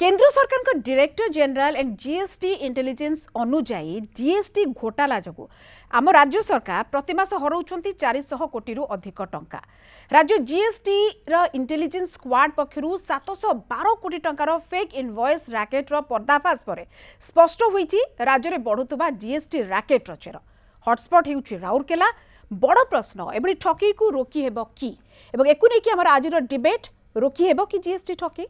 केंद्र सरकार का director general and GST intelligence अनुजाई जीएसटी घोटाला जो आम राज्य सरकार प्रतिमास हराउछंती 400 कोटी अधिक टंका। राज्य जीएसटी इंटेलिजेंस स्क्वाड पक्षरु 712 कोटी टंकार फेक इनवॉइस रैकेट पर्दाफाश पर स्पष्ट होईछि राज्य में बढ़ुतबा जीएसटी रैकेट चेर। हॉटस्पॉट हेउछि राउरकेला। बड़ प्रश्न एबडी ठकी को रोकी हेबो कि एवं एकु नै कि हमर आजिर डिबेट रोकी हेबो कि जीएसटी ठकी।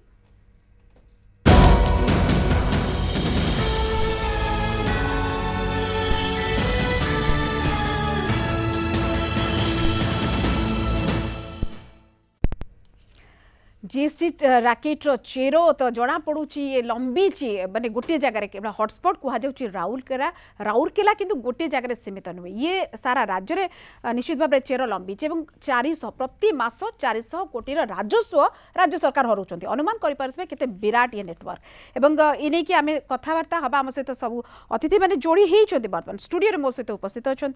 जीएसटी रैकेट चेर तो जना पड़ुची ये लंबी माने गोटे जगार केवल हॉटस्पॉट कहुच्छी राउरकेला किंतु गोटे जगार सीमित नुहे ये सारा राज्य में निश्चित भाव में चेर लंबी 400 प्रति मास 400 कोटी राजस्व राज्य सरकार हराउछंती। अनुमान करें केते विराट ये नेटवर्क एवं इने कि आमे कथबार्ता हवा आम सहित सब अतिथि मैंने जोड़ी होती बर्तमान स्टूडियो मो सहित उपस्थित अच्छा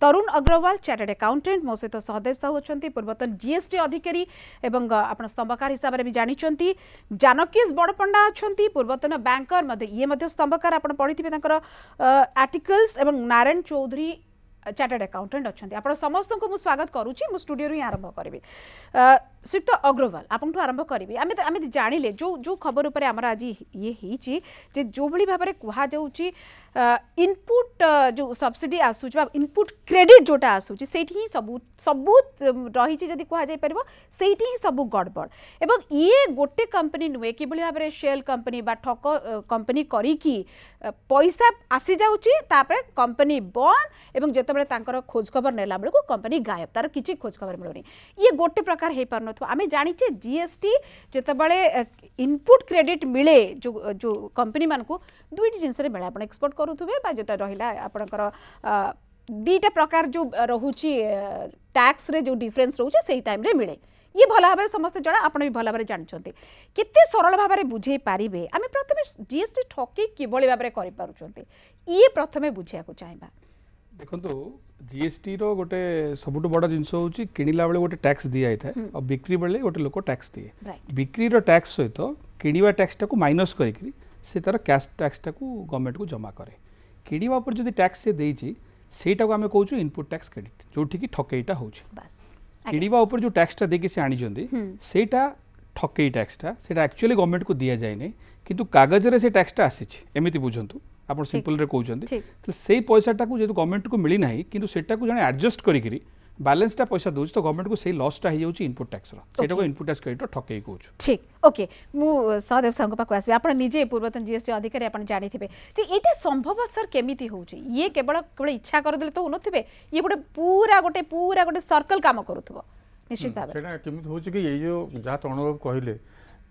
तरुण अग्रवाल चार्टर्ड अकाउंटेंट मो सहित सहदेव साहू अच्छा पूर्वतन जीएसटी अधिकारी एवं आपण स्तंभकार हिसाब से भी जानी जानकीश बड़पंडा अच्छा पूर्वतन बैंकर ये स्तंभकार आप पढ़ी आर्टिकल्स एवं नारायण चौधरी चार्टर्ड अकाउंटेंट अच्छा आप समस्त को मुझे स्वागत करुच्ची मु स्टूडियो ही आरंभ करी। श्रीयुक्त अग्रवाल आपंठू आरंभ करी आम जानिले जो खबर उपर आमर आज ये जे जो भाई भाव में कहुच्छी इनपुट जो सब्सिडी आसूची इनपुट क्रेडिट जोटा आसूची सेठी ही सबू सबू रही जदि कहुपर से सब गड़बड़ एवं ये गोटे कंपनी नुहे कि भाव में शेल कंपनी बा ठक कंपनी करी पैसा आसी जाऊँगी कंपनी बंद एवं जिते खोज खबर नेला बेलू कंपनी गायब तार किसी खोज खबर मिलूनी ये गोटे प्रकार हो पार आम जाचे जीएसटी जितेबाला इनपुट क्रेडिट मिले जो कंपनी मानक दुईटी जिनस मिले आप एक्सपोर्ट करुवे जोटा रहा आपणकर दीटा प्रकार जो रोचे टैक्स रे जो डिफरेंस रोचे से टाइम रे मिले ये भल भाव में समस्त जना आप भी भल भाव जानते केते सरल भाव में बुझे पारे आम प्रथम जीएसटी ठकी किभली भाव में कर ये प्रथम बुझा चाहिए। देखो जीएसटी रो गोटे सबुठ बड़ जिनस हूँ किणला बेले गोटे टैक्स दिया था और बिक्री बेले गोटे लोक टैक्स दिए बिक्री टैक्स सहित किणवा टैक्स टाक माइनस करी से तार कैश टैक्स टाक गवर्नमेंट को जमा करे किणवा पर जो टैक्स से देती सेटा को आम कहूँ इनपुट टैक्स क्रेडिट जोटि की ठकईटा हो किणवा उपर जो टैक्सटा देके से आनी सेटा ठकई टैक्सटा सेटा एक्चुअली गवर्नमेंट को दिया जाए नहीं किंतु कागज रे से टैक्सटा आसी एमती बुझंतु आप सिंपल रे कहते तो से पैसाटा को जो गवर्नमेंट को मिली ना कि सेटा को जने एडजस्ट करी बैलेंसटा पैसा दूसरी तो गवर्नमेंट को सही लॉसटा हो जाऊँ इनपुट टैक्स को इनपुट टैक्स क्रेडिट ठकई कहूँ। ठीक ओके मु सहदेव साहू पाक आसबि आप निजे पूर्वतन जीएसटी अधिकारी आप जानी थे ये संभव सर केमिति होउछि ये केवल केवल इच्छा करदेले तो होनथिबे ये गोटे पूरा गोटे सर्कल काम करूथबो निश्चित भाव सेटा केमिति होउछि कि ये जो जहाँ अनुभव कहले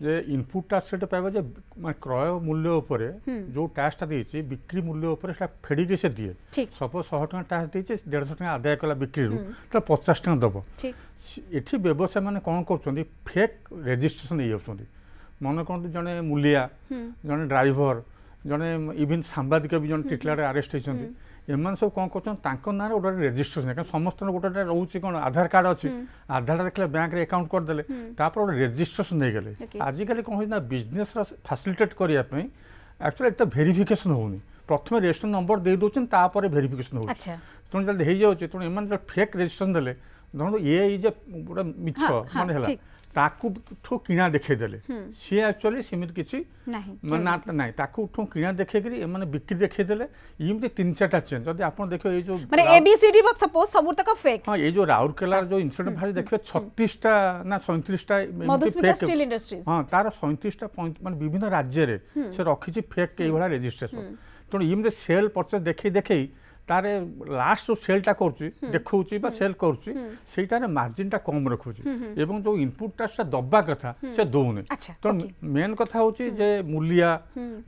जे इनपुट टैक्स रेट पाइबा जे क्रय मूल्य उपर जो टैक्सटा देछि बिक्री मूल्य उपर सेटा फेडिके से दिए सपोज 100 टका टैक्स देछि 150 टका आदाय कला बिक्री तो 50 टका दबो एठी व्यवसाय माने कोन करछन्ती फेक रजिस्ट्रेशन नै जाउछन्ती मन कोन जने मूलिया जने ड्राइवर जने इवन सांबादिक भी जने टिटलारे अरेस्ट होइछन्ती एमान सब कौन कर ना गोटे रेजिस्ट्रेशन क्या समस्त गोटे रोचे कौन आधार कार्ड अच्छी आधार देखले बैंक रे अकाउंट करदे गोटे रेजिस्ट्रेशन नहीं गले आजिकल कौन होना बिजनेस फैसिलिटेट करने एक्चुअली एक वेरिफिकेशन होनी प्रथम रेजिस्ट्रेशन नंबर दे दौरान तापर वेरिफिकेशन हो तेणु जब हो जाए तेणु एम फेक रेजिस्ट्रेशन देले धरु ये गोटे मिछ माने ताकू किणा देखईदेले सी एक्चुअली सीमित किसी ना किणा देखिए एम बिक्री देखईदेले इमती 3-4टा चेन जब आप देखो ये जो माने एबीसीडी सपोज सब तक फेक हाँ ये जो राउरकेला जो इंसिडेंट भारी देखिए 36टा ना 37टा स्टील इंडस्ट्रीज हाँ तार 37टा माने विभिन्न राज्य रे से रखी फेक कई भाया रेजिस्ट्रेशन तेणु इमती सेल परचेज देखई तारे लास्ट जो सेलटा करुच्ची सेल करुच्ची मार्जिनटा कम रखुची एवं जो इनपुट टैक्सटा दबा कथा से दौने तो मेन कथा होची जे मूलिया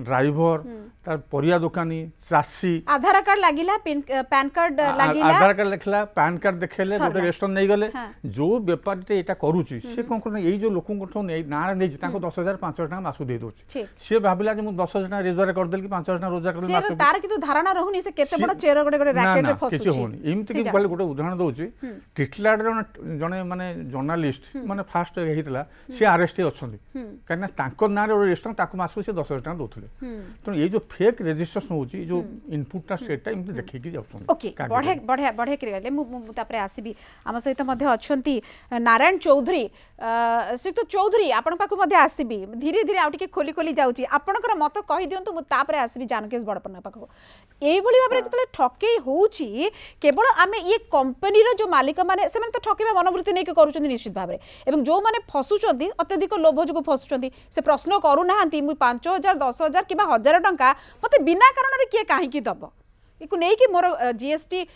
ड्राइवर तार परिया दुकानी चाषी आधार कार्ड लागिला पैन कार्ड लागिला आधार कार्ड लिखला पैन कार्ड देखेले गोटे रेस्टोरेंट नहीं गले जो व्यापारी एटा करूची से कोन कोन एई जो लोकन कोठो ना नै ताको 10,000 5,000 टका मासु दे दोची से भाबिला जे मु 10,000 टका रोजगार कर देल कि 5,000 टका रोजगार कर मासु तार किंतु धारणा रहउनी से केते बड़ चेर गोटे गोटे ना रैकेट ना रे किसी फसुची होनी एमती कि गले गोटे उदाहरण दउची टिटलाड जने माने जर्नालिस्ट माने फास्ट हेतिला से अरेस्ट अछंती काना तांको ना रे रेस्टोरेंट ताको मासको से 10,000 टका दउथले तो ये जो फेक रजिस्ट्रेशन होची जो इनपुट टा सेटा एमती देखि कि जाउछन ओके बढ़े बढ़े बढ़े करी गले मु तापरे आसीबी आम सहित मध्य अछंती नारायण चौधरी श्रीयुक्त चौधरी आपण पाखु मध्य आसीबी धीरे धीरे आउ टिके खोली खोली जाउची आपणकर मत कहि दियंतु मु तापरे आसीबी जानकेश बड़पन्ना पाखु एई भली भाबरे जतले ठकेई होउची केवल आमे ये कंपनी रो जो मालिक माने से तो ठकेबा मनोवृत्ति नै के करूचंदी निश्चित भाबरे एवं जो माने फसुचंदी अत्यधिक लोभ जो फसुचंदी से प्रश्न करू नाहंती मु 5,000 10,000 किबा 1,000 टंका मते बिना कारण रे के काहे की दबो इको नै कि मोर जीएसटी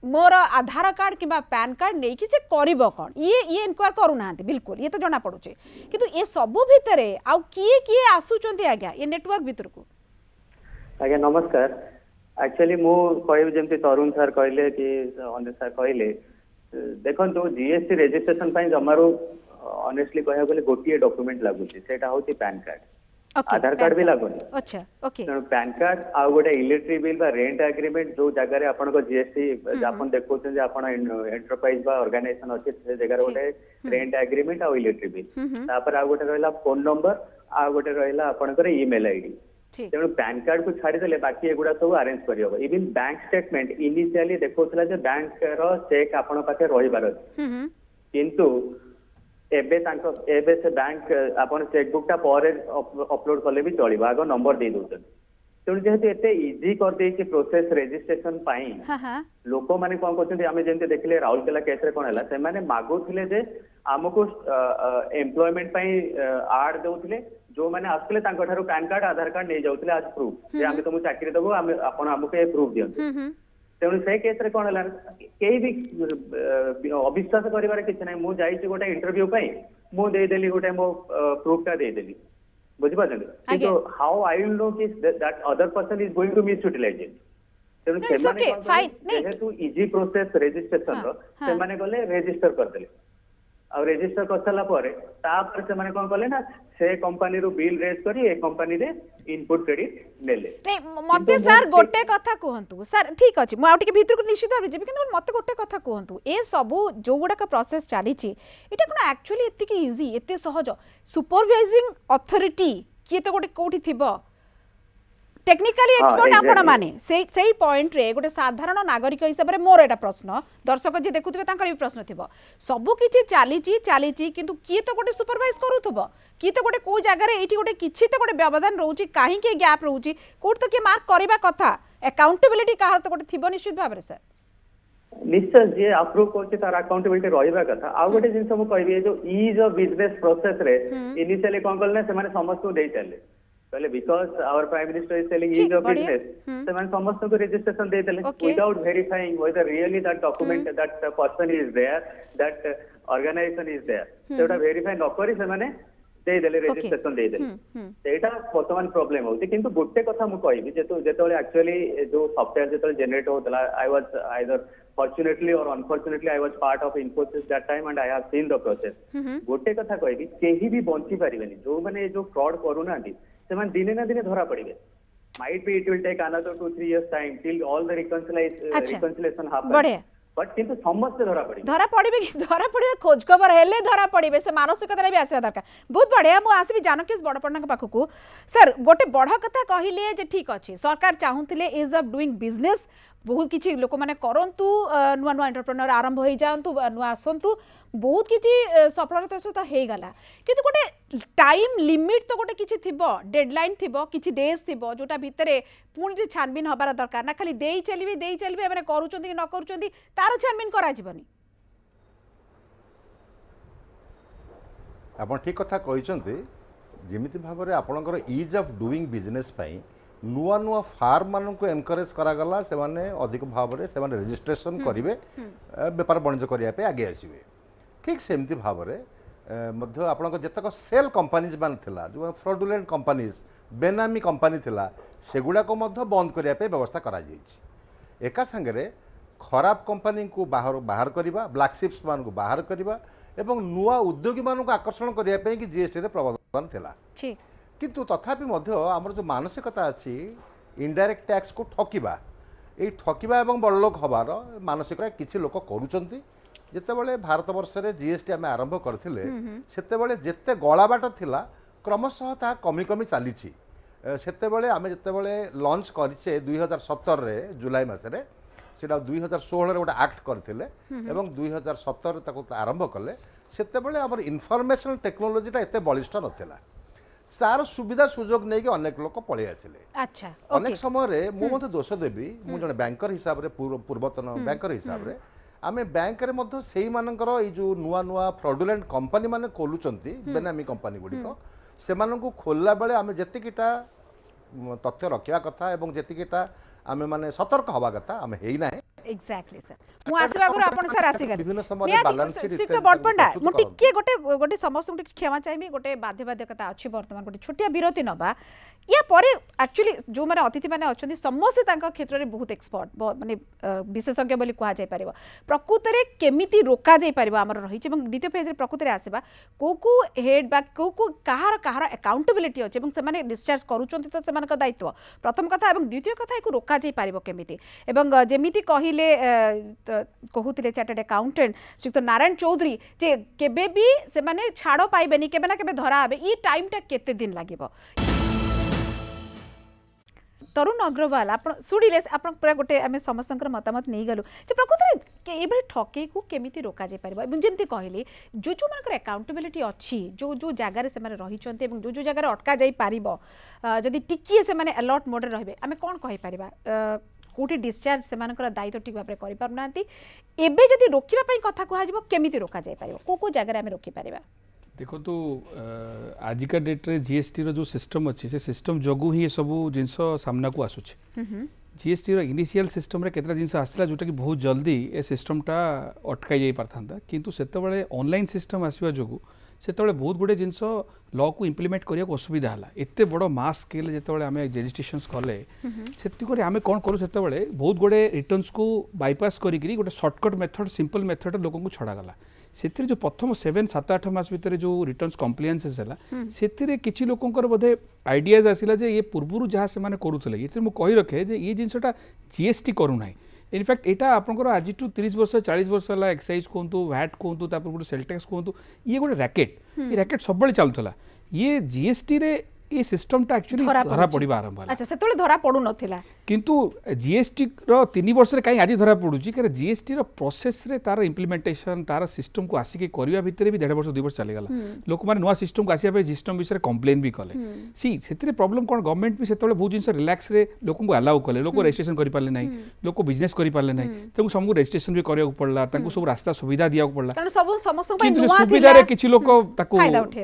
मोर आधार कार्ड किंबा पैन कार्ड नहीं कि से करिबो कोन ये इनक्वायर करू नाहंती बिल्कुल ये तो जाना पड़ुचे किंतु ये सब भितरे आउ किए आसुचंती आज्ञा ये नेटवर्क भितर को आज्ञा नमस्कार एक्चुअली मु कहबी जेमती तरुण सर कहले कि अनिल सर कहले देखंतु जीएसटी रजिस्ट्रेशन पई जमारो ऑनेस्टली कहया गले गोटिए डॉक्यूमेंट लागुची सेटा होची पैन कार्ड आधार कार्ड भी लागुनी अच्छा ओके पैन कार्ड आ गोटे इलेक्ट्रिक बिल बा रेंट एग्रीमेंट जो जगह रे आपन को जीएसटी आपन देखोछन जे आपन एंटरप्राइज बा ऑर्गेनाइजेशन अछि से जगह रे गोटे रेंट एग्रीमेंट आ इलेक्ट्रिक बिल तापर आ गोटे रहला फोन नंबर आ गोटे रहला आपन को ईमेल आईडी तेणु पैन कार्ड को छाड़ी देले बाकी एगुड़ा सब अरेंज करि होबो इवन बैंक स्टेटमेंट इनिशियली देखोथला जे बैंक रो चेक आपन पाखे रहि बार किंतु एबे से बैंक आपन चेकबुक टा पर अपलोड कले भी चलिबो आगो नंबर दे दोछन तेणु जेहेतु एते इजी कर देछि प्रोसेस रजिस्ट्रेशन पाई लोक माने कोन करछन्ती आमे जेंते देखले राउरकेला केस रे कोन हला से माने मागुथिले जे हमको एम्प्लॉयमेंट पाई आड देउथिले जो माने आसले तांको ठारो पैन कार्ड आधार कार्ड नै जाउथिले आज प्रूफ जे आमे तुमु चाकरी देबो आमे आपण हमके प्रूफ दियंतु तेणु से केस रे कोन हला केही भी अविश्वास करिवार किछ नै मु जाईछि गोटे इंटरव्यू पई मु दे देली गोटे मो प्रूफ टा दे देली बुझि पाछन तो हाउ आई विल नो कि that other person is going to misutilise it तेणु से माने जेहेतु इजी प्रोसेस रजिस्ट्रेशन रो से माने गले रजिस्टर कर देले आ रजिस्टर कर सला परे तापर से माने कोन कले ना से कंपनी रो बिल रेज करी ए कंपनी रे इनपुट क्रेडिट लेले नहीं मते सर गोटे कथा कहंतु सर ठीक अछि मु आउटी के भीतर को निश्चित भाबे जेबी किंतु मते गोटे कथा कहंतु ए सबु जो गुडा का प्रोसेस चाली छि एटा कोन एक्चुअली एति की इजी एति सहज सुपरवाइजिंग अथॉरिटी की तो गोटे कोठी थिबो टेक्निकली एक्सपर्ट आपण माने सेही पॉइंट रे गोटे साधारण नागरिक हिसाब रे मोर एटा प्रश्न दर्शक जे देखुथिबे तांकर भी प्रश्न थिबो सबु किछि चालीची किंतु की तो गोटे सुपरवाइज करूथबो की तो गोटे को जगह रे एठी गोटे किछि तो गोटे व्यवधान रहउची काहे के गैप रहउची कोट तो के मार्क करबा कथा अकाउंटेबिलिटी काहर तो गोटे थिबो निश्चित भाबरे सर निश्चय जे अप्रूव करछि तार अकाउंटेबिलिटी रहिबा कथा आ गोटे जिंस हम कहबी जो ईज ऑफ बिजनेस प्रोसेस रे इनिशियली कोन करले से माने समस्त दे चले पहले because our prime minister is telling ease of business से माने समस्त को रजिस्ट्रेशन दे देले without verifying whether really that document that person is there that organization is there सेटा वेरीफाई न करी से माने दे देले रजिस्ट्रेशन दे देले सेटा वर्तमान प्रॉब्लम होती किंतु गोटे कथा मु कहबी जेतोले एक्चुअली जो सॉफ्टवेयर जेतोले जनरेट होतला I was either fortunately or unfortunately I was part of Infosys that time and I have seen the process गोटे कथा कहबी केही भी बंची परिबेनी जो माने जो फ्रॉड करूनांती से माने दिने ना दिने धरा पड़िबे might be it will take another 2-3 years time till all the reconciliation happen but किंतु समस्त धरा पड़े खोज खबर हेले धरा पड़े से मानसिकता भी आसवा दरकार बहुत बढ़िया मु आसबी जानकेश बड़पण्णा के पाखकू सर गोटे बड़ कथा कहले जे ठीक अच्छे सरकार चाहूले इज ऑफ डूइंग बिजनेस बहुत किसी लोक मैंने करंतु नुआ नुआ एंटरप्रेन्योर आरंभ हो जातु नुआ आसतु बहुत किसी सफलता सहित हो गला किंतु गोटे टाइम लिमिट तो गोटे किसी थिबो डेडलाइन थिबो किसी डेज थिबो जोटा भितरे पुणी छानबिन हबार दरकार ना खाली देई चलिबे माने करूचंती कि न करूचंती तार छानबिन करा जिवनी आपण ठीक कथा कहिसंती जेमिति भाबरे आपणकर ईज ऑफ डूइंग बिजनेस पई नुआ नुआ फार्म मान को एनकरेज करागला से माने अधिक भाव से माने रजिस्ट्रेशन करेंगे बेपार वाणिज्य करने आगे आसवे ठीक सेमती भाव मध्य आपन जितक सेल कंपनीज मान थिला जो फ्रॉडुलेंट कंपनीज बेनामी कंपनी थिला सेगुड़ा को मध्य बंद करने व्यवस्था करा जायछि एका संगे खराब कंपनी को बाहर करवा ब्लैक शिप्स मान को बाहर करवा एवं नुआ उद्योगी मान को आकर्षण करने की जीएसटी रे प्रावधान थिला किंतु तथापि मध्य आमर जो मानसिकता अच्छी इनडायरेक्ट टैक्स को ठकिबा এই ঠকিবা এবং বড়লোক হবার মানসিকতা কিছু লোক করুଛନ୍ତି যেতবে ভারত বর্ষে জিএসটি আমি আরম্ভ করলে সেতবে যেতে গলা বাট লা ক্রমশঃ তা কমি কমি চালিছি সেতবে আমি যেতবে লঞ্চ করছে 2017 জুলাই মাসে সেটা 2016 গোটে আক্ট করলে এবং 2017 তাকে আরম্ভ কলে সেতবে আমার ইনফরমেশন টেকনোলোজিটা এত বলিষ্ঠ নথিলা তার সুবিধা সুযোগ নেই অনেক লোক পড়ে আসলে আচ্ছা অনেক সময় মু মধ্যে দোষ দেবি মু জন ব্যাংকর হিসাবে পূর্বতন ব্যাংকর হিসাবে আমি ব্যাংকরে মধ্যে সেই মানকর এই যে নূয়া নূয়া ফ্রডুলেন্ট কোম্পানি মানে খোলুচন্তি বেনামি কোম্পানি গুড়িক সেমানଙ୍କୁ খোলা বেলে আমি যেতিকিটা তথ্য রখিয়া কথা এবং যেতিকিটা আমি মানে সতর্ক হওয়া কথা আমি হেই না एग्जैक्टली सर मु आसीबा आगु आपण सर आसीगल विभिन्न समय बैलेंस शीट सिट बडपंडा मु टिके गोटे समस्त क्षमा चाहिए गोटे बाध्यबाध्यकता अछि वर्तमान गोटे छोटिया विरति नबा या परे एक्चुअली जो माने अतिथि माने अछंती समस्त तांका क्षेत्र रे बहुत एक्सपर्ट माने विशेषज्ञ बोली कहा जाय परिबो प्रकृत रे केमिति रोका जाय परिबो हमर रही छै एवं द्वितीय पेज रे प्रकृत रे आसीबा को हेड बा को कहार अकाउंटेबिलिटी अछि एवं से माने डिस्चार्ज करूचंती तो सेमान का दायित्व प्रथम कथा एवं द्वितीय कथा को रोका जाय परिबो केमिति एवं जेमिति कहिले कहूतिले चार्टर्ड अकाउंटेंट श्रीयुक्त नारायण चौधरी जे केबे भी से माने छाड़ो पाइबेनी केबे ना केबे धरा आबे ई टाइम टा केते दिन लागिबो तरुण अग्रवाल आप शुणिले आप गोटे आम समस्त मतामत नहीं गलु जे प्रकृत में ठके को केमिति रोका जाय परिबो एवं जेमति कहली जो जो मानकर अकाउंटेबिलिटी अच्छी जो जो जगार से माने रही चंते एवं जो जो जगार अटका जाय परिबो जदि टिकिए से माने अलर्ट मोड रे रहबे आमे कोन कहि परिबा कोठी डिस्चार्ज से मानकर दायित्व ठीक भाव में करि पारुनांती एबे जदि रोकिबा पई कथा कहआ जिवो केमिति रोका जाय परिबो को जगार आमे रोकी परिबा देखो तो आजिका डेट रे जीएसटी रो जो सिस्टम अच्छी से सिस्टम जगू ही सब जिनस सामना को आसुचे जीएसटी रो इनिशियल सिस्टम रे केतरा जिनस आसला जोटा कि बहुत जल्दी ए सिस्टमटा अटकाई जाई पारथांता किंतु सेतबेले ऑनलाइन सिस्टम आसीबा जोगु सेतबेले बहुत गुडे जिनस लॉ को इम्प्लीमेंट करिया असुविधा हला एते बड़ो मास स्केल जेतबेले आमे रजिस्ट्रेशंस कले सेति करे आमे कोन करू सेतबेले बहुत गुडे रिटर्न्स को बाईपास करिकरी गोटे शॉर्टकट मेथड सिंपल मेथड लोगों को छड़ा गला से जो प्रथम 7-8 मास भितर जो रिटर्न्स कम्प्लायंसेस है से किसी लोकंर बोधे आइडियाज आसला जे ये पूर्व जहाँ से करूले ये मुझे कही रखे जे ये जिनटा जीएसटी करूना इनफैक्ट यहाँ आपंकर आज 30 वर्ष 40 वर्ष है एक्साइज कहतु वैट कहतु गोटे सेल टैक्स कहतु ये गोटे रैकेट ये रैकेट सब चलुला ये जीएसटी रे ये सिस्टमटा एक्चुअली धरा पड़ा आरंभ अच्छा से धरा पड़ू नथिला किंतु जीएसटी रो 3 वर्ष रे कहीं आज धरा पड़ुची कि जीएसटी रो प्रोसेस रे तार इम्प्लीमेंटेशन तार सिस्टम को आसिक करवा भितर भी 1.5 वर्ष 2 वर्ष चलीगला लोक मैंने नुआ सिस्टम को आसिया सिस्टम विषय कंप्लेन भी कले सी से प्रॉब्लम कौन गवर्नमेंट भी से बहुत जिन रिलैक्स रे लोक को अलाउ कले लोक रजिस्ट्रेशन कर पारे ना लोक बिजनेस कर पारे ना तेणु सबको रजिस्ट्रेशन भी करा पड़ा सब रास्ता सुविधा दिया पड़ा सुविधा किसी लोक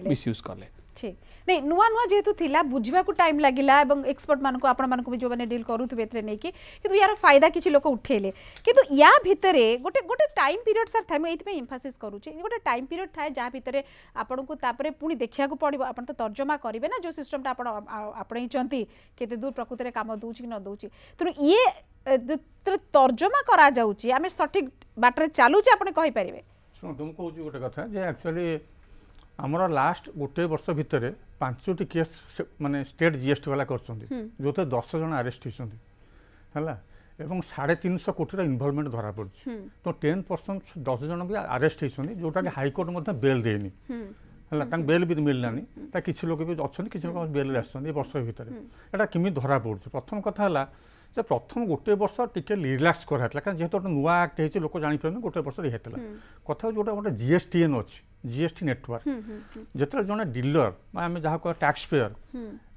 मिसयूज कले ठीक नहीं नुआ नुआ जेहेतु थिला बुझवा को टाइम लागिला एवं एक्सपर्ट मान को आपण मान को भी जो माने डील करूथबे एतरे नै कि किंतु यार फायदा किछि लोक उठेले किंतु या भितरे गोटे गोटे टाइम पीरियड सर थाय मैं एथि एम्फासिस करूची गोटे टाइम पीरियड थाय जा भितरे आपण को तापरे पुनी देखिया को पड़िबो आपण तो तर्जमा करिवे ना जो सिस्टम ता आपण आपणै चंती केते दूर प्रकृति रे काम दोउची कि न दोउची तो ये जो तर्जमा करा जाउची आमे सठिक बाटरे चालूची आपण कहि परिबे सुन तुम कहूची गोटे कथा जे एक्चुअली आमर लास्ट गोटे वर्ष भितर 5टी केस माने स्टेट जीएसटी वाला करछंती जो 10 जन अरेस्ट होइछंती हला एवं 350 कोटी इनवॉल्वमेंट धरा पड़छ तो 10% 10 जन भी अरेस्ट होइछंती जोटा कि हाई कोर्ट मध्ये बेल देनी हला तांग बेल भी मिललानी ता किछि लोक भी अछंती किछि लोक बेल रे आछंती वर्ष भितर एटा किमि धरा पड़छ प्रथम कथा हला जे प्रथम गोटे वर्ष टिके रिलैक्स कराइला कारण जेहेतु गोटे नुआ एक्ट होइछ लोक जानि परन गोटे वर्ष हेतला कथा जोटा गोटे जीएसटीएन अछि जीएसटी नेटवर्क जेतले जने डीलर आम जहाँ कह टैक्स पेयर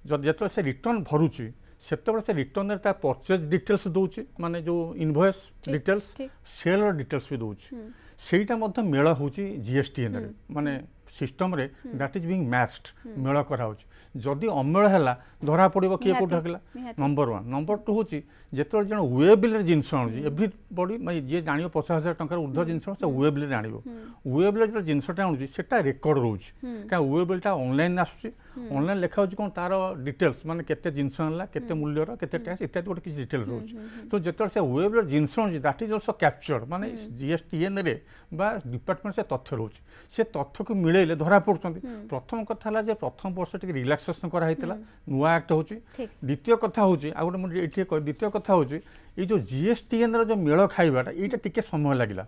जो से रिटर्न भरुची सेतबे से रिटर्न रे ता परचेज डिटेल्स दोउची माने जो इनवॉइस डिटेल्स सेल डिटेल्स भी दोउची सेटा मध्ये मेल होची जीएसटीएन रे माने सिस्टम रे दैट इज बीइंग मैच्ड मेल करा होची जदि अमेल है धरा पड़ो किए को ढकला नंबर 1 नंबर 2 हूँ जो जन वेबल जिनस आणुची एवरीबडी मैं जी जान 50,000 टंकार ऊर्ध्व जिनस से वेबल आण वेबल जो जिनसटा आणुची सेटा रेकर्ड रोच क्या वेबलटा ऑनलाइन आसुची ऑनलाइन लिखा हो कौन तार डिटेल्स माने केते जिनस आणला केते मूल्यर केते टैक्स इत्यादि गोटे किसी डिटेल रोच तो जो से वेबल जिनस आणुची दैट इज आल्सो कैप्चर्ड माने जीएसटीएन रे बा डिपार्टमेंट से तथ्य रोच से तथ्य को मिले मिलेइले धरा पड़ुछंती प्रथम कथा हला जे प्रथम वर्ष टिके रिलैक्सेशन करा हैतला नुवा एक्ट होची द्वितीय कथा होची आ गोटे मुझे एठी द्वितीय कथा होची ये जो जीएसटीएन जो मेल खाइबाटा एटा टिके समय लागिला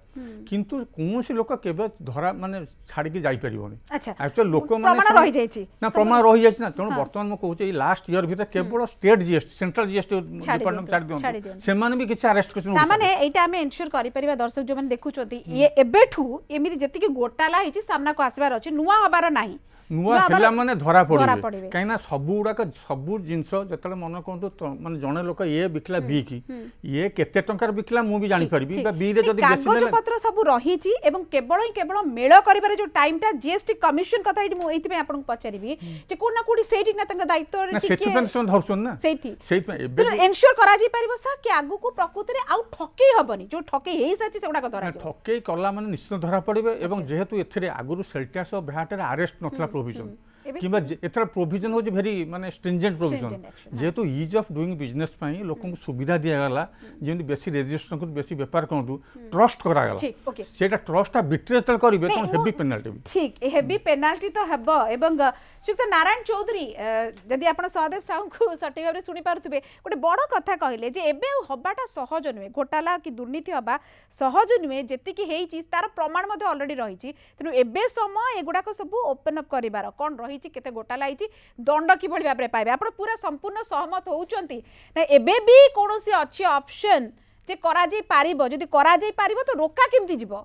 किंतु कोनोसी लोक केबे धरा माने छाड़ी के जाई परिबोनी एक्चुअली लोक माने प्रमाण रहि जायछि ना प्रमाण रहि जायछि ना तेणु वर्तमान म कहूचे लास्ट ईयर भीतर केवल state GST central GST department छाड़ी दियौ सेमाने भी किछ अरेस्ट करछन ता माने एटा हमें इंश्योर करि परिबा दर्शक जो माने देखुचोती ये एबेठू एमिति जति कि गोटाला हिची सामना को आसबार अछि नुवा हबार नाही नुआ हेला माने धरा पड़े कहीं ना सब गुड़ाक सब जिनस जो मन कहतु माने जड़े लोक ये बिकला बी की ये केते टंकार बिकला मु भी जानि परबी बा बी रे जदी कागज पत्र सब रहिची एवं केवल मेल करिबार जो टाइम टा जीएसटी कमिशन कथा इति मु एथि में आपन पचारिबी जे कोना कोडी सेठी ना तंग दायित्व रे टिके सेठी पेंशन धरछन ना सेठी में एबे एन्श्योर करा जी परिबो सर कि आगु को प्रकृति रे आउ ठके हबनी जो ठके हेई साची सेगुडा को धरा ठके कला माने निश्चित धरा पड़िबे एवं जेहेतु एथरे आगुरु सेल टैक्स ऑफ भ्याट रे अरेस्ट नथला प्रोविजन किंबा एथरा प्रोविजन हो भेरी माने स्ट्रिंजेंट प्रोविजन जेहेतु ईज ऑफ डूइंग बिजनेस पई लोकन को सुविधा दिया गला जेंति बेसी रजिस्ट्रेशन को बेसी व्यापार करदु ट्रस्ट करा गला सेटा ट्रस्ट बिट्रेयल करिवे तो हेवी पेनल्टी ठीक हेवी पेनल्टी तो हबो एवं श्रीयुक्त नारायण चौधरी जदि आपण सहदेव साहू को सटिक भाबरे सुनि पारुथबे गोटे बड़ कथा कहले जे एबे हबाटा सहज नुहे घोटाला कि दुर्नीति हबा सहज नुहे जेति कि हेई तार प्रमाण मध्ये ऑलरेडी रहिछि तेनु एबे समय एगुडा को सब ओपन अप करिवार कोन रहि केते गोटाला आइछि दंड कि भली भाबरे पाइबे आपण पूरा संपूर्ण सहमत होउचंती ना एबे भी कोनोसी अछि ऑप्शन जे करा जाई पारिबो जदि करा जाई पारिबो तो रोका केमति जिवो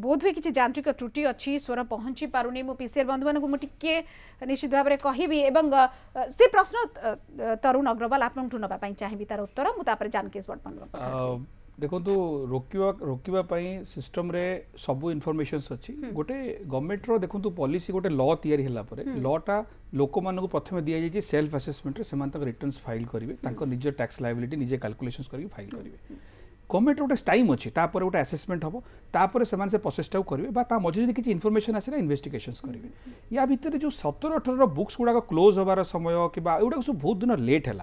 बोध हुए किसी यांत्रिक त्रुटि अच्छी स्वर पहुंची पारुनी मो पीसीआर बंधु मानक मु टिके निश्चित भाव में कहबी एवं से प्रश्न तरुण अग्रवाल आपनठु नबा पई चाहिबी तार उत्तर मु तापर जानकेश बडपन देखो तो रोकिबा पई सिस्टम रे सब इन्फॉर्मेशंस अछि गोटे गवर्नमेंट रो देखो तो पॉलिसी गोटे लॉ तयारी हला परे लॉ टा लोक मानक प्रथमे दिया जाय सेल्फ असेसमेंट रे समान तक रिटर्न्स फाइल करिवे तांको निज टैक्स लायबिलिटी निजे कैलकुलेशंस करी फाइल करिवे गवर्नमेंट गोटे टाइम अच्छी तापर गोटे असेसमेंट हम तापर से प्रोसेसटा करेंगे मझे किसी इनफर्मेशन आसला इन्वेस्टिगेशंस करेंगे या भितर जो 17-18 बुक्स गुड़ाक क्लोज हबार समय कि सब बहुत दिन लेट है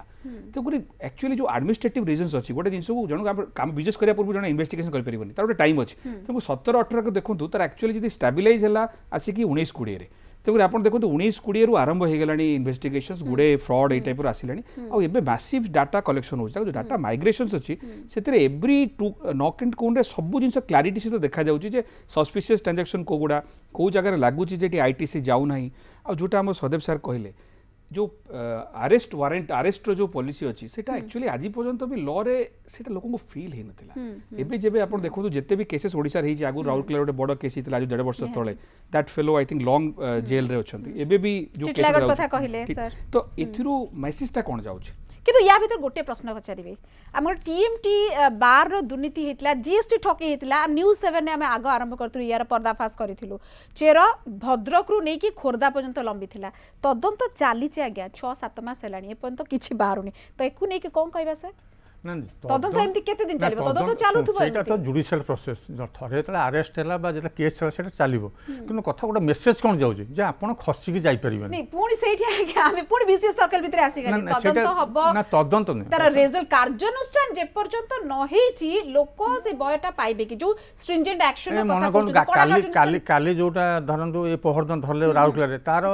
तो एक्चुअली जो एडमिनिस्ट्रेटिव रीजन्स अच्छी गोटे जिन को जन बिजनेस करने पूर्व जन इन्वेस्टिगेशन करें गोटे टाइम अच्छी तो 17-18 को देखो तार एक्चुअली जो स्टेबिलाइज है आसिक 19-20 तेणु आप देखो 19-20 रु आरंभ हो गला इन्वेस्टिगेशंस गुड़े फ्रॉड ये टाइप आसिला आबे मैसिव डाटा कलेक्शन हो जो डाटा माइग्रेशंस अच्छी से एव्री नॉक एंड काउंट सब जिन क्लारिटी सहित देखा जाऊँगी सस्पिशियस ट्रांजैक्शन को गुड़ा कौ जगह लगुच आईटीसी जाऊना आ जोटा आम सदेव सार कहले जो अरेस्ट वारंट अरेस्ट जो पॉलिसी अच्छी सेटा एक्चुअली आज पर्यंत भी लॉ रे सेटा लोगों को फील ही नथिला एबे जेबे आपण देखो जेते भी केसेस ओडिसा रही आगु राउरकेला गोटे बड़ केस हितला आज 1.5 वर्ष तळे that fellow I think long jail रे अछंती एबे भी जो केस कथा कहिले सर तो एथिरु मेसेजटा कोन जाउछ किंतु या भीतर गोटे प्रश्न पचारे आम टीएमटी बार दुर्नीति होता जीएसटी ठकी होता न्यूज 7 ने आम आग आरंभ करूँ यार पर्दाफाश करूँ चेर भद्रक रू नहीं खोर्धा पर्यंत लंबी था तदंत चली आज्ञा 6-7 मास है एपर्यंत किसी बाहर तो एक नहीं कौन कहवा सर तदंत एमती केते दिन चलिबो तदंत चालुथबो एटा तो जुडिशियल प्रोसेस थरे तले अरेस्ट हैला बा जेटा केस छला सेटा चालिबो किनु कथा गोटा मेसेज कोन जाउजी जे आपण खसी के जाई परिबे नहीं पुणी सेठी आके आमे पुणी बीसीएस सर्कल भितर आसी गली तदंत हबो ना तदंत नहीं तार रिजल्ट कार्यानुष्ठान जे पर्यंत न हेची लोक से बयटा पाइबे कि जो स्ट्रिंजेंट एक्शन कथा काली काली जोटा धरंदो ए पहरदन धरले राउरकेला रे तार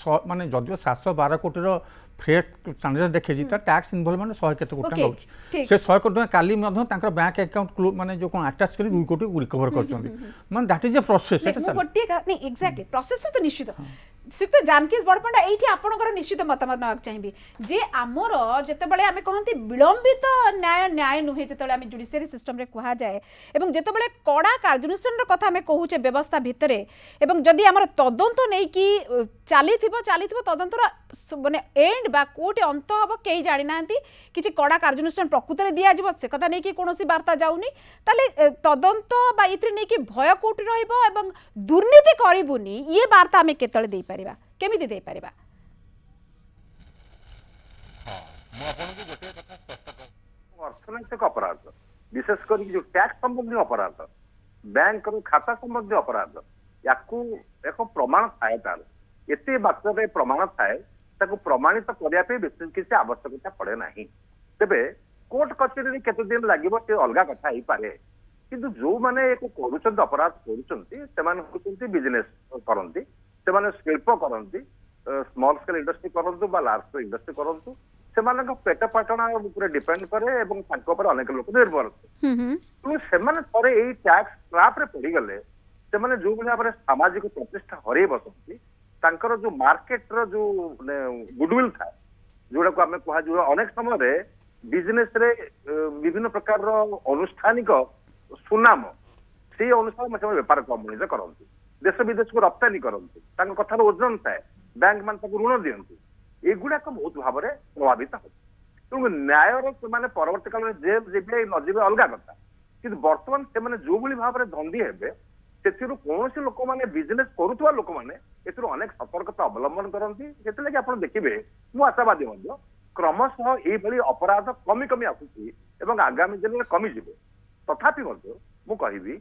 माने जदियो 712 कोटी रो फ्रेट ट्रांजेक्शन देखे जी टैक्स इनवॉल्वमेंट 100 केते कोटी होउछ से 100 कोटी काली मध्ये तांकर बैंक अकाउंट माने जो कोन अटैच करी 2 कोटी रिकवर करचंदी माने that is a process Etah sir नहीं एग्जैक्टली प्रोसेस तो निश्चित श्रीयुक्त जानकीश बड़पंडा ये आपंकर निश्चित मतामत नाक चाहिए जे आमर जितेबाला आम कहते विलंबित न्याय न्याय नुहे जो आम जुडिशियरी सिस्टम रे कह जाए और जितेबाला कड़ा कार्यानुष्ठान कथा आम कहूचे व्यवस्था भितर एवं जदि आमर तदंत नहीं कि चली तदंतर माने एंड बा कोटे अंत हम कहीं जानी ना कि कड़ा कार्यानुष्ठान प्रकृत में दिज्व से कथा नहीं कि कौन वार्ता जाऊनी ताले तदंत बा इतरे नहीं कि भय कोटी रहिबो एवं दुर्नीति करिबुनी ये वार्ता आम केतले दे पारिबा केमिति दे पारिबा हां मु आपन को गोटे कथा स्पष्ट कर अर्थनैतिक अपराध विशेष कर जो टैक्स संबंधी अपराध बैंक खाता संबंधी अपराध याकू एक प्रमाण थाए तार एते मात्रा प्रमाण थाए ताकू प्रमाणित करने विशेष किसी आवश्यकता पड़े ना तेबे कोर्ट कचेरी केते दिन लगे से अलग कथा ही पारे किंतु जो माने एक करूछंती अपराध करूछंती सेमान होछंती बिजनेस करंती सेमान शिल्प करंती स्मॉल स्केल इंडस्ट्री करंतु बा लार्ज स्केल इंडस्ट्री करंतु सेमानक पेट पाटना ऊपर डिपेंड करे एवं तांको पर अनेक लोक निर्भर तेणु सेमाने थरे एई टैक्स ट्रैप रे पड़ी गले सेमाने जो भली भाबरे सामाजिक प्रतिष्ठा हरे बसंती तांकर जो मार्केट रो जो गुडविल था जोड़ा को आमे कहा जो अनेक समय रे बिजनेस रे विभिन्न प्रकार रो अनुष्ठानिक सुनाम से अनुसार से बेपार कम वाणिज्य करती देश विदेश को रप्तानी करती कथार ओजन थाए बैंक मान ऋण दिंतु एगुड़ाक बहुत भाव में प्रभावित हो तेणु न्यायर से परवर्त काल में जेल जीवे न जीवे अलग कथा कि बर्तमान से जो भाव में धंदी हे से कौन लोक मैंने बिजनेस करुवा लोक मैंने अनेक सतर्कता अवलंबन करती से आप देखिए मु आशावादी क्रमशः ये अपराध कमी कमी आसूसी आगामी दिन में कमिजे तथापि मु कहि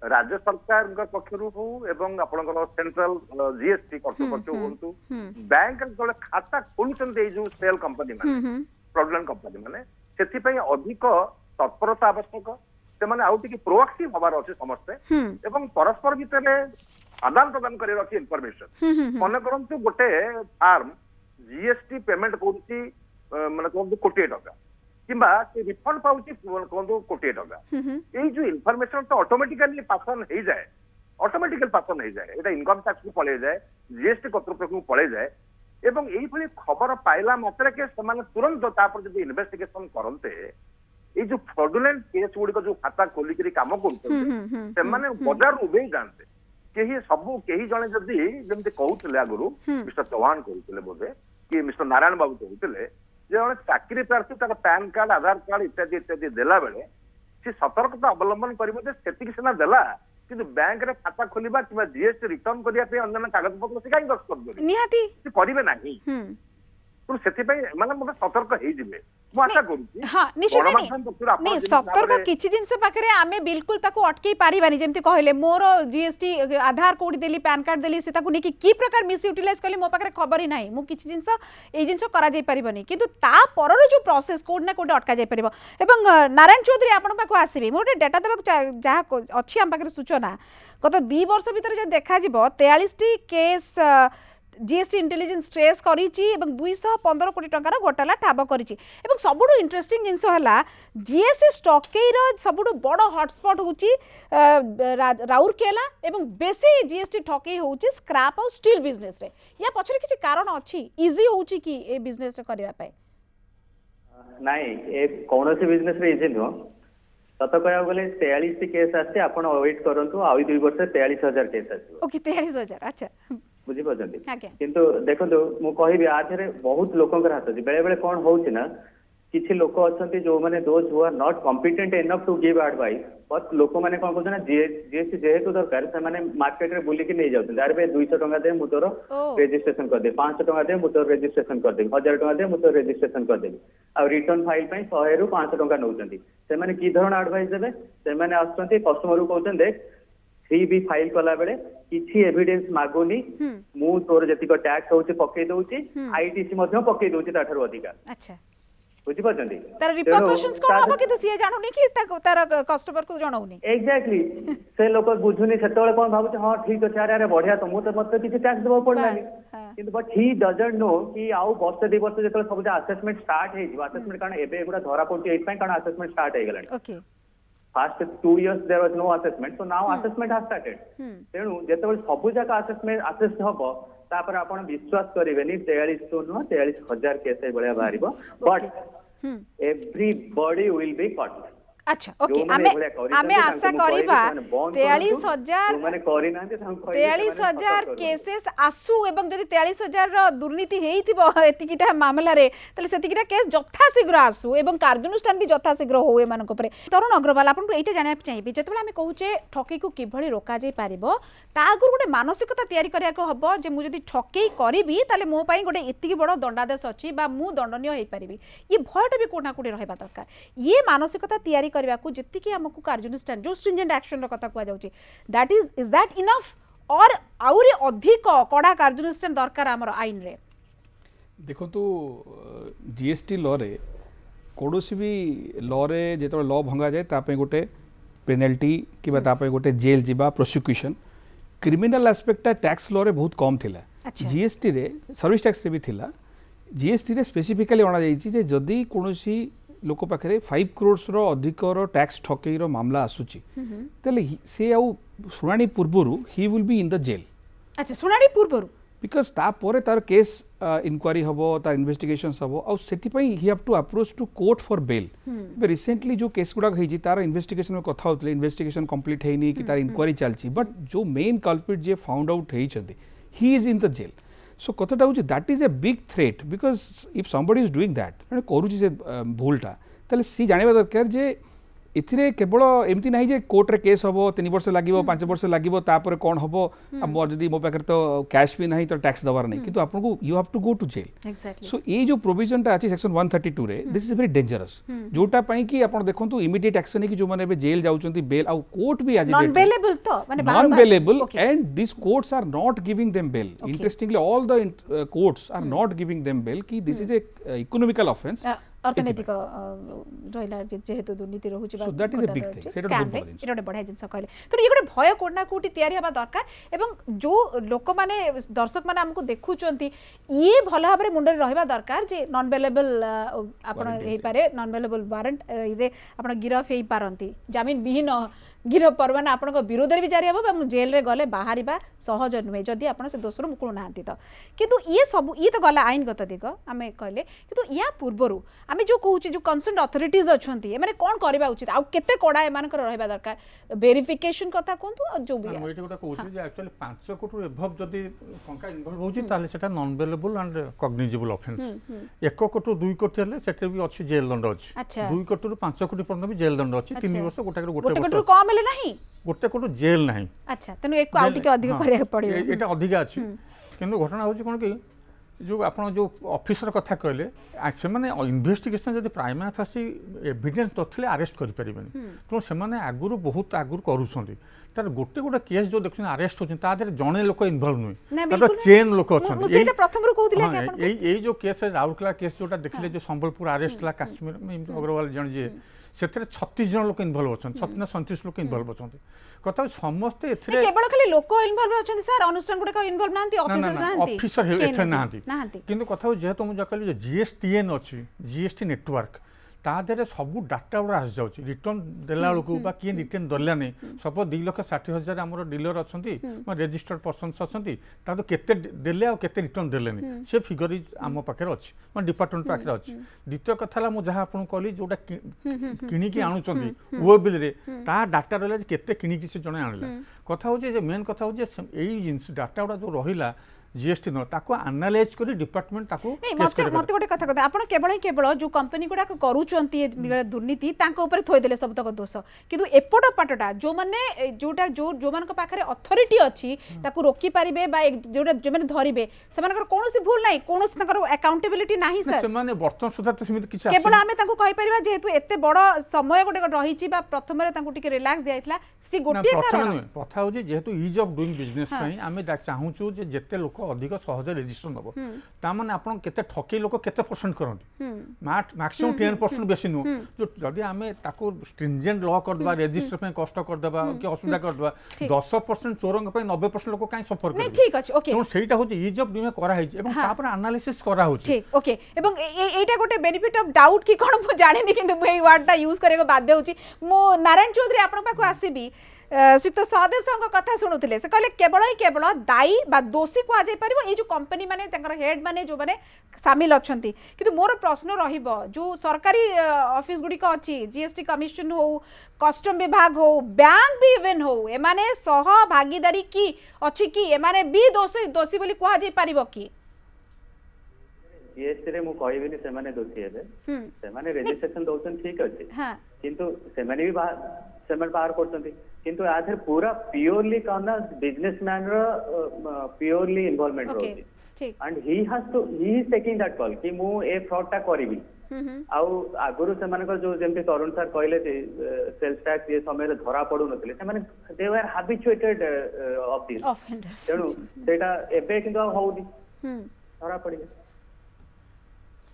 राज्य सरकार पक्षर हो एवं आपनकर सेंट्रल जीएसटी कर्तृपक्ष हूँ बैंक जो खाता खोलुंट जो सेल कंपनी माने फ्रॉडुलेंट कंपनी माने से अधिक तत्परता आवश्यक से आउ टिके प्रोएक्टिव हबार अच्छे समस्ते एवं परस्पर भितर आदान प्रदान कर अच्छी इनफॉरमेशन मन करंतु गोटे फार्म जीएसटी पेमेंट करुच्ची माने कहूँ कोटी टका किंबा रिफंड पाउची कहूँ कोटी टका ये जो इनफॉरमेशन तो ऑटोमेटिकली पासन हो जाए ऑटोमेटिकल पासन हो जाए ये इनकम टैक्स को पड़े जाए जीएसटी कर्तृपक्ष को पड़े जाए एवं यही खबर पाइला मात्रा के तुरंत तापर जब इन्वेस्टिगेशन करते ये जो फ्रॉडुलेंट केस गुड़िक जो खाता खोलिक काम करते बजार उभे जाते कहीं सबू कहीं जड़े जदि जमी कहते आगुरी मिस्टर चौहान कहते बोधे कि मिस्टर नारायण बाबू कहते जड़े चाकरी प्रार्थी तार पैन कार्ड आधार कार्ड इत्यादि इत्यादि देला बेले से सतर्कता अवलंबन कर सीना देला कि बैंक रे खाता खोलिबा कि जीएसटी रिटर्न करिया पे अन्य कागज पत्र से काई दस्तखत निहाती करिवे नाही तो सेति पई माने मोटे सतर्क हे जिवे मु आशा करूची हां निश्चित नहीं सतर्क किछि जिंस पाखरे आमे बिल्कुल ताको अटके पारिबानी जेमति कहले मोर जीएसटी आधार कोड देली पैन कार्ड देली से ताको नेकी की प्रकार मिस यूटिलाइज करले मो पाखरे खबर ही नाही मु किछि जिंस ए जिंस करा जाई परिबनी किंतु ता परर जो प्रोसेस कोड ना कोड अटका जाई परिबो एवं नारायण चौधरी आपण पाखो आसीबे मोटे डाटा देबक जहा अछि हम पाखरे सूचना गत 2 वर्ष भीतर जे देखा जिवो 43 टी केस जीएसटी इंटेलिजेंस ट्रेस करिछि एवं 215 कोटी टंकार घोटाला ठाब करिछि एवं सबुठु इंटरेस्टिंग जिंस हला जीएसटी स्टॉकेर सबुठु बड़ हॉटस्पॉट होछि राउरकेला एवं बेसी जीएसटी ठके होछि स्क्रैप और स्टील बिजनेस रे या पछरे किछि कारण अछि इजी होछि कि ए बिजनेस रे करिया पाए नाही ए कोनोसी बिजनेस रे इजी नो सत कहया गले 43 केस आछे आपण वेट करंतु आ 2 वर्ष 43000 केस आछे ओके 43000 अच्छा बुझी पार्टी किंतु देखो मु कहि आधे बहुत लोकंकर हाथ अछि बेले बेले कोन होउछि ना किछि लोक अछंती जो माने those who are not competent enough to give advice but लोक माने कोन कहछना जीएसटी जेहेतु दरकार से माने मार्केट रे बुली के नै जाउछन यार बे 200 टका दे मु तोर रजिस्ट्रेशन कर दे 500 टका दे मु तोर रजिस्ट्रेशन कर दे 1000 टका दे मु तोर रजिस्ट्रेशन कर दे आ रिटर्न फाइल पई 100 रु 500 टका नउछंती से माने की धरण एडवाइस देबे से माने आछंती कस्टमर को कहछन देख सी भी फाइल कला बेले किछि एविडेंस मागुनी मु तोर जतिक टैक्स होछि पक्के दोछि आईटीसी मध्ये पक्के दोछि ताठर अधिकार अच्छा बुझि पाछंती तार रिपरकशंस कोन होबो कि तू सिए जानुनी कि तार कस्टमर को जणाउनी एग्जैक्टली से लोक बुझुनी सेतोले कोन भाबुछ हां ठीक अछि अरे बढ़िया तो मु तो मत किछि टैक्स देबो पड़लानी किंतु बट ही डजंट नो कि आउ वर्ष 2 वर्ष जेतोले सब असेसमेंट स्टार्ट हे जिवो असेसमेंट कारण एबे एगुडा धरा पड़ती एइ पय कारण assessment start hey Gelani okay First 2 years there was no assessment, so now assessment has started. तेणु जेतबे सब जगह assessment assessed हबो तापर आपण विश्वास करिवेनी 43 तो नो 43000 केस बळिया बारिबो but everybody will be caught. अच्छा ओके आमे आशा करिबा 43000 केसेस आसु एवं जदि 43000 रो दुर्नीति हेइथिबो एतिकिटा मामला रे तले सेतिकिटा केस जथा शीघ्र आसु एवं कार्यानुष्ठान भी जथा शीघ्र हो ए मानको परे तरुण अग्रवाल आपन को एटा जानिया चाहिबे जतबे आमे कहूचे ठके को किभଳି रोका जाय पारिबो ता आगुर गोटे मानसिकता तयारी करिया को हबो जे मु जदि ठके करबी तले मो पई गोटे एतिकी बड़ दंडादेश अछि बा मु दंडनीय होई पारिबी ये भयटा भी कोना कोडी रहबा दरकार ये मानसिकता तयारी करबा को जति कि हमकु कार्यानुष्ठान जो स्ट्रिंजेंट एक्शन रो कथा कुआ जाउची दैट इज दैट इनफ और आउरी अधिक कड़ा कार्यानुष्ठान दरकार आमर आईन रे देखो जीएसटी लॉ रे कौनसी भी लॉ रे जो लॉ भंगा जाए तापे गोटे पेनल्टी कि गोटे जेल जीवा प्रोसिक्यूशन क्रिमिनाल एस्पेक्टा टैक्स लॉ रे बहुत कम थिला जीएसटी रे सर्विस टैक्स रे भी थिला जीएसटी रे स्पेसिफिकली अणा जाइछि जे जदि कोनोसी लोक पाखरे 5 करोड़ रो अधिक रो टैक्स ठकेई रो मामला आसुची तले से आउ सुनानी पूर्वरु he will be in the jail अच्छा सुनानी पूर्वरु बिकॉज तापर तार केस इनक्वारी हम तार इन्वेस्टिगेशन हम आउ सेटिपाई he have to approach to court for bail recently जो केस गुड़ा होई तार इन्वेस्टिगेशन में कथा होतले इन्वेस्टिगेशन कंप्लीट हेनी कि तार इनक्वारी चलची बट जो मेन कल्प्रिट जे फाउंड आउट हेइछथि he is in the jail so कथाटा हूँ that is a big threat because if somebody is doing that मैंने करुँच से भूलटा ताले सी जानिबा दरकार जे इथिरे केवल एमती नहीं जे कोर्ट रे केस हम 3 वर्ष लगे 5 वर्ष लगे तापर कौन हम मोर जदि मो पाखे तो कैश भी नहीं तो टैक्स दबार नहीं किंतु आपको you have to go to jail so ये जो प्रोविजनटा अछि सेक्शन 132 रे दिस इज वेरी डेंजरस जोटा पई कि आपण देखंतु इमीडिएट एक्शन कि जो माने बे जेल जाउचंती बेल आउ कोर्ट भी आज नॉन बेलेबल तो माने non bailable and this courts are not giving them bail interestingly all the courts are not giving them bail कि this is a economical offence अर्थनैतिक रहिला जेहेतु दुर्नीति रहुछि so that is a big thing सेटा बहुत बड़ जिनिस एटा बढ़िया जिनिस कहले तो ये गोटे भय कोना कोटी तयारी हबा दरकार एवं जो लोक माने दर्शक माने हमको देखुचंती ये भल भाबरे मुंडे रहबा दरकार जे नॉन बेलेबल आपण हेई पारे नॉन बेलेबल वारंट रे आपण गिरफ हेई पारंती जामीन विहीन गिरफ परवाना आपण विरोध भी जारी हम जेल रे गले बाहर सहज नुहे जदि आप से दोषर मुकुल ना तो किंतु ये सब ये तो गला आईनगत दिग आम कहले कि या पूर्वर आम जो कहूँ जो कंसर्न अथॉरिटीज अच्छा मैंने कौन करवा उचित आउ केते कड़ा एम रहा दरकार वेरिफिकेशन कथा कहतु जो भी एक्चुअली 5 कोटी एभव जदि टंका इन्वॉल्व होची ताले सेटा non bailable and cognizable offence 1 कोटी 2 कोटी हेले सेटे भी अछि जेल दंड अछि 2 कोटी रु 5 कोटी पर्यंत भी जेल दंड अछि 3 वर्ष गोटे वर्ष कम हेले नहीं गोटे कोटी जेल नहीं अच्छा तनु एको आउट के अधिक करिया पड़ियो एटा अधिक अछि किंतु घटना होची कोन कि जो आपण जो ऑफिसर कथा कहले से माने इन्वेस्टिगेशन जदि प्राइमा फासी एविडेंस तथले अरेस्ट करि परिबेनी तो से माने आगुरु बहुत आगुरु करूछंती तार गोटे गोटे केस जो देखुन अरेस्ट होछन ता देर जणे लोक इन्वॉल्व नुई तार चेन लोक अछन मुसेटा प्रथम रु कहउतिले कि आपण एई जो केस राउरकेला केस जोटा देखले जो संबलपुर अरेस्ट ला काश्मीर में अग्रवाल जण जे सेतरे 36 जन लोक इन्वॉल्व अछन 37 लोक इन्वॉल्व अछन कथा समस्त एथरे केवल खाली लोक इन्वॉल्व अछन सर अनुष्ठान गुडे को इन्वॉल्व नांती ऑफिसर्स नांती ऑफिसर एथे नांती किंतु कथा जेहेतु मु जकली जे जीएसटीएन अछि जीएसटी नेटवर्क ता देरे सब डाटा गुड़ा आस जाउछ रिटर्न देला लोक बा किए रिटर्न दला नै सब 2,60,000 हमर डीलर अछंती रजिस्टर्ड पर्सन्स अछंती ता तो केते देले आ केते रिटर्न देले नै से फिगर इज आम पाखे अछि मन डिपार्टमेंट पाखे अछि द्वितीय कथाला मु जहा आपन कहली जोटा किनी की आनुचंती वो बिल रे ता डाटा रहला केते किनी की से जणे आनला कथा हो जे मेन कथा हो जे एई जिंस डाटा गुड़ा जो रहिला जीएसटी न ताको एनालाइज करी डिपार्टमेंट ताको केस करे मते गोटे कथा कहते आपण केवल जो कंपनी गुडा करूचंती दुर्नीति तांको ऊपर थोइ देले सब तक दोष किंतु एपट पाटटा जो माने जोटा जो मान को पाखरे अथॉरिटी अछि ताको रोकी परिबे बा जोटा जे माने धरिबे सेमानकर कोनोसी भूल नाही कोनोसी तकर अकाउंटेबिलिटी नाही सर से माने वर्तमान सुधा त समिति किछ केवल आमे ताको कहि परिबा जेहेतु एते बड़ समय गोटे रहिछि बा प्रथम रे ताको टिके रिलैक्स दियाइतला सी गोटे कारण कथा हो जे जेहेतु इज ऑफ डूइंग बिजनेस पई आमे चाहूछु जे जेते लोक अधिक सहज रजिस्टर नबो ता माने आपण केते ठके लोक केते परसेंट करंती मैक्सिमम 10% बेसी नु जो जदी आमे ताको स्ट्रिंजेंट लॉ कर दबा रजिस्टर पे कष्ट कर दबा कि असुविधा कर दबा 10% चोरंग पे 90% लोक काई सफर करबे ठीक अछि ओके तो सेटा होची इज ऑफ डूइंग करा है एवं तापर एनालिसिस करा होची ठीक ओके एवं एटा गोटे बेनिफिट ऑफ डाउट की कोन मु जाने किंतु ए वर्डटा यूज करे को बाध्य होची मु नारायण चौधरी आपण पाखु आसीबी श्रीयुक्त सहदेव साहब कथा शुणुले से कहले केवल दायी बा दोषी कह जाई परिबो ए जो कंपनी माने तंकर हेड माने जो माने शामिल अछंती किंतु मोर प्रश्न रहिबो जो सरकारी ऑफिस गुडी को अछि जीएसटी कमिशन हो कस्टम विभाग हो बैंक भी इवन हो ए माने सह भागीदारी की अछि कि ए माने भी दोषी बोली कह जाई परिबो कि जीएसटी रे मु कहबिनी से माने दोषी हेबे से माने रजिस्ट्रेशन दोसन ठीक अछि हां किंतु से माने भी बाहर करछंती किंतु आधर पूरा प्योरली कहना बिजनेसमैन रो प्योरली इन्वॉल्वमेंट रहउची and he is taking that call कि मु ए फ्रॉड टा करबी आउ आगुरु सेमानकर जो जेमति तरुण सर कहले जे सेल्स टैक्स ये समय रे धरा पडु नथिले सेमाने दे वर हैबिचुएटेड ऑफ दिस ऑफेंडर्स तेणु सेटा एबे किंतु होउदी धरा पडिले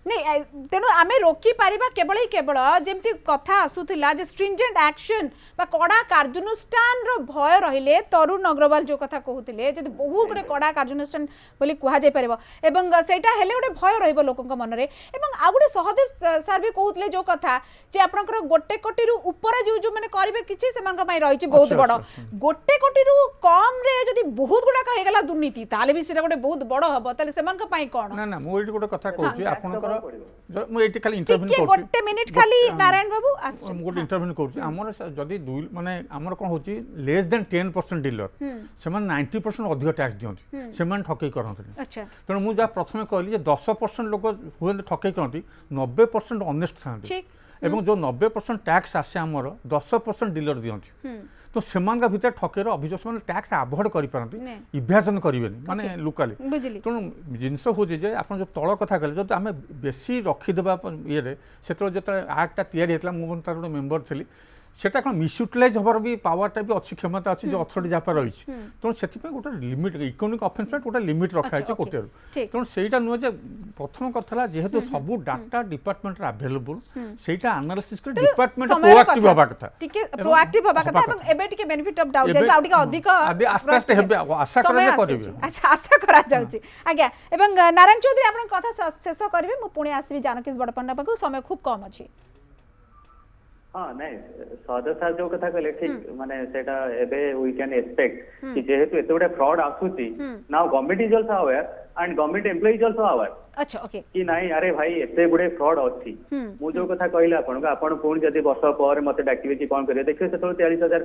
नहीं तेणु आम रोकी पारिबा केवल ही केवल जमती कथा आसूला जे स्ट्रिंजेंट एक्शन बा कड़ा कार्यानुष्ठान रो भय रहिले तरुण अग्रवाल जो कथा कहते जब बहुत गोटे कड़ा कार्यानुष्ठान बोली कह जाय परबो एवं सेटा हेले गोटे भय रहइबो लोकंक मन रे एवं आ गोटे सहदेव सर भी कहते जो कथा जे आपनकर गोटे कोटी रु ऊपर जो जो माने करबे किछि सेमान पई रहिछि बहुत बड़ गोटे कोटी रु कम रे जदी बहुत गुडा कहि गेला दुर्नीति ताले भी सेटा गोटे बहुत बड़ हबो ताले सेमान पई कोन ना ना मो एटी गोटे कथा कहूची आपनकर मु एटी खाली इंटरव्यू करूची गोटे मिनिट खाली नारायण बाबू आस गोटे इंटरव्यू करूची हमर जदी दुई माने हमर कोन होची लेस देन 10% डीलर सेमान 90% अधिक टैक्स दियंती सेमान ठकै करंती अच्छा तेणु मु जा प्रथमे कहली जे 10% लोक हुए ठकै करंती 90% ऑनेस्ट थांती ठीक एवं जो 90% टैक्स आसे हमर 10% डीलर दियंती तो सेमान भीतर ठकेर अभियोग से टैक्स आभोड कर इभ्याजन करेंगे माने लोकाली तेणु जिनस हूँ जे आप जो तल कथा कहले जो आम बेसी रखीदे ये से जो आक्टा या मुझे गोटे मेम्बर थी सेटा कौन मिसयूटिलाइज हबार भी पावरटा भी अच्छी क्षमता अच्छी जो अथॉरिटी जहाँ रही तेणु से गोटे लिमिट इकोनॉमिक ऑफेंस गोटे लिमिट रखाई कोटे तेणु से नुहे जे प्रथम कथा जेहेतु सब डाटा डिपार्टमेंट अवेलेबल सेटा एनालिसिस कर डिपार्टमेंट प्रोएक्टिव हबा कथा टिके प्रोएक्टिव हबा कथा एवं एबे टिके बेनिफिट ऑफ डाउट देबा टिके अधिक आस्ते आस्ते हेबे आशा करा जे करिवे अच्छा आशा करा जाउची आज्ञा एवं नारायण चौधरी आपन कथा शेष करिवे मु पुणी आसीबी जानकीस बडपन्ना पाखु समय खूब कम अछि हाँ नहीं सहदेव सर जो कथा कहले ठीक माने सेटा एबे वी कैन एक्सपेक्ट कि जेहेतु एते गोटे फ्रॉड आसुची now government is also aware and government employees also aware अच्छा ओके कि नहीं अरे भाई एते गुडे फ्रॉड अछि मु जो कथा कहले आपण पुणी जदी वर्ष पर मते डाकिबे कि कोन करिवे देखियो सेतो 43000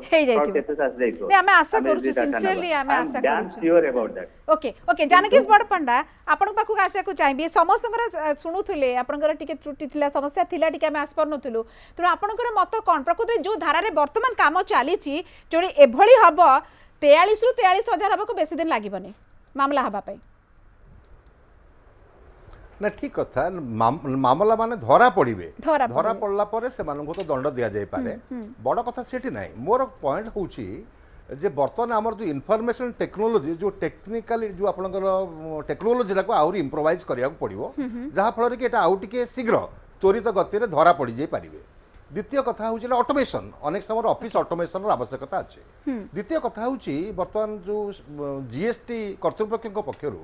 फ्रॉड केसेस आस जाइतो नै हमें आशा करू सिंसियरली हमें आशा करू I am sure about that okay okay जानकीस बडपंडा आपण पाखु आशा को चाहिबे समस्तकर सुनुथुले आपनकर टिके त्रुटि थिला समस्या थिला टिके हम आस परनथुलु त आपनकर मत कोन प्रकृति जो धारा रे वर्तमान काम चाली छि जोडी एभली हबो 43 रु 43000 हबो को बेसी दिन लागिबने मामला हबा पई ना ठीक कथा मामला माने धरा पड़े धरा पड़ला पर से तो दंड दि जाए पारे बड़ कथा सेठी ना मोर पॉइंट हूँ जे बर्तमान आमर जो इनफॉरमेशन टेक्नोलॉजी जो टेक्निकली जो आपनकर टेक्नोलॉजी को आउरी इम्प्रोवाइज करिया पड़िबो जहा फल कि आउ टिके शीघ्र त्वरित गति रे धरा पड़ जाई पारिबे द्वितीय कथा हूँ ऑटोमेशन अनेक समय ऑफिस ऑटोमेशन आवश्यकता अच्छे द्वितीय कथा हूँ बर्तमान जो जीएसटी कर्तृपक्ष पक्षर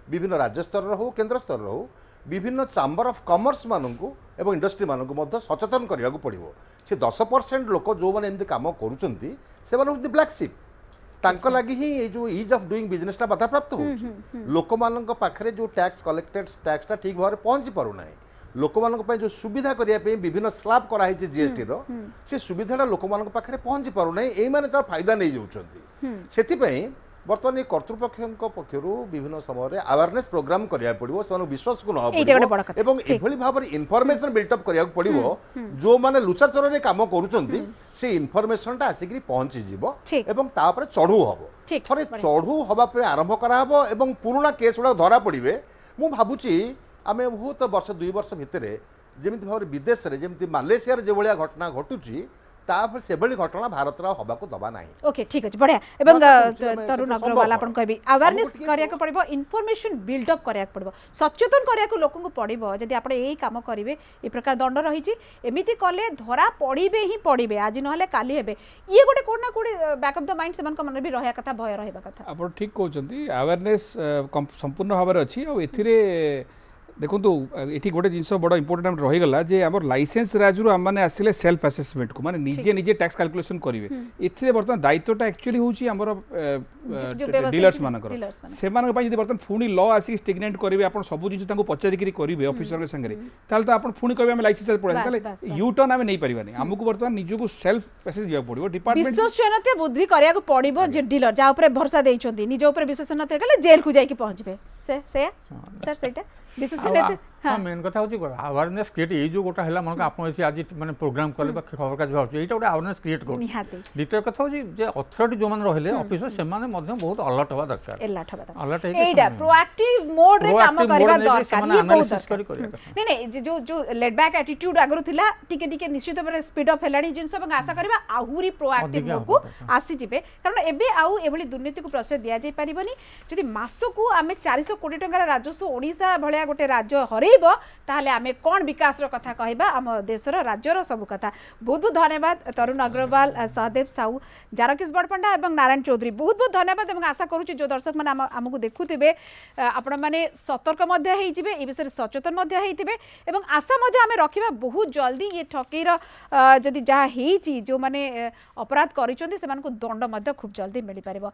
विभिन्न राज्य स्तर हो केन्द्र स्तर हो विभिन्न चैम्बर ऑफ कॉमर्स मानू एवं इंडस्ट्री मानू सचेतन करने को पड़ो से 10% लोक जो मैंने एमती कम कर ब्लैक शिप तांको लगी ही ये जो इज ऑफ डूइंग बिजनेस टा बाधाप्राप्त हो लोक मान पाखे जो टैक्स कलेक्टेड टैक्सटा ठीक भाव में पहुँची पारना लोक मान जो सुविधा करने विभिन्न स्लैब कराई जीएसटी रो से सुविधाटा लोक मान पाखे पहुँची पारना यही मैंने तार फायदा नहीं जाऊँच बर्तमान कर्तृपक्ष पक्षर विभिन्न समय अवेयरनेस प्रोग्राम करा पड़ो से विश्वास को नई भाव में इनफॉरमेशन बिल्टअप करा पड़ो जो मैंने लुचाचोर में कम कर इनफॉरमेशन आसिक पहुँची जीवर चढ़ू हम थे चढ़ू हाँपे आरंभ कराव पुराणा केस गुड़ा धरा पड़े मु भावुची आम बहुत वर्ष 2 वर्ष भितर जमी भाव में विदेश में जमी मालेशिया जो भाया घटना घटुची से घटना भारत हवा को दबा नहीं ओके ठीक अच्छे बढ़िया एवं तरुण अग्रवाल आपन कहबी अवेयरनेस करिया को पड़िबो इन्फॉर्मेशन बिल्ड अप करिया को पड़िबो सचेतन करिया को लोकन को पड़िबो जदि आपण एही काम करिवे ए प्रकार दंड रही छि एमिति कले धरा पड़िबे ही पड़िबे आज नहले काली हेबे ये गोटे कोन ना कोडी back of the mind semen को मन भी रहया कथा भय रहबा कथा आपण ठीक कहउचंती अवेयरनेस संपूर्ण भाव अछि आ एथिरे देखो ये गोटे जिनस बड़ इंपोर्टेंट रहीगला जे आम लाइसेंस राजू आम मैंने आसिले सेल्फ असेसमेंट को माने निजे निजे टैक्स कैलकुलेशन करेंगे एथिरे बर्तमान दायित्वटा एक्चुअली होची हमर डीलर्स मानकर सेमान पई जदि बर्तमान फुणी लॉ आसी स्टिग्नेट करेंगे आप सब जिन तांको पचारि करी करेंगे ऑफिसर संगे ताल तो आप फुणी कहबे हम लाइसेंस पड़े ताले यू टर्न आमे नहीं परिबानी हमको बर्तमान निजको सेल्फ असेस दिया पड़िबो डिपार्टमेंट विश्वसनीयता बुद्धि करिया को पड़िबो जे डीलर जा ऊपर भरोसा देइछोंती निज ऊपर विश्वसनीयता गले जेल को जाई के पहुंचबे से सर सेटा विशेषज्ञ हाँ मेन कथा हूँ अवेयरनेस क्रिएट ये जो गोटा है मन आप आज मैंने प्रोग्राम कले खबर काज भाव यहाँ गोटे अवेयरनेस क्रिएट कर द्वितीय कथा हूँ अथॉरिटी जो मैंने रहिले ऑफिसर से बहुत अलर्ट हवा दरकार अलर्ट एटा प्रोएक्टिव मोड रे काम करबा दरकार ये बहुत दरकार नहीं नहीं जो जो लेट बैक एटीट्यूड आगरु थिला टिके टिके निश्चित भाबरे स्पीड अप हेलाडी जिंस बंग आशा करबा आहुरी प्रोएक्टिव मोड को आसी जिबे कारण एबे आउ एभली दुर्नीति को प्रोसेस दिया जाय परिबनी जदि मासकू आमे 400 कोटी टंका राजस्व ओडिसा भलिया गोटे राज्य हरेइबो ताहले आमे कोन विकास रो कथा कहबा हम देशर राज्यर सब कथा बहुत बहुत धन्यवाद तरुण अग्रवाल सहदेव साहू जारकिस बड़पंडा एवं नारायण चौधरी बहुत बहुत धन्यवाद एवं आशा करूँ जो दर्शक मैंने आमको देखुवे आपण मैंने सतर्क ए विषय सचेतन एवं आशा आम रखा बहुत जल्दी ये ठकेईर जदि जहाँ जो मैंने अपराध कर दंड खूब जल्दी मिल पार।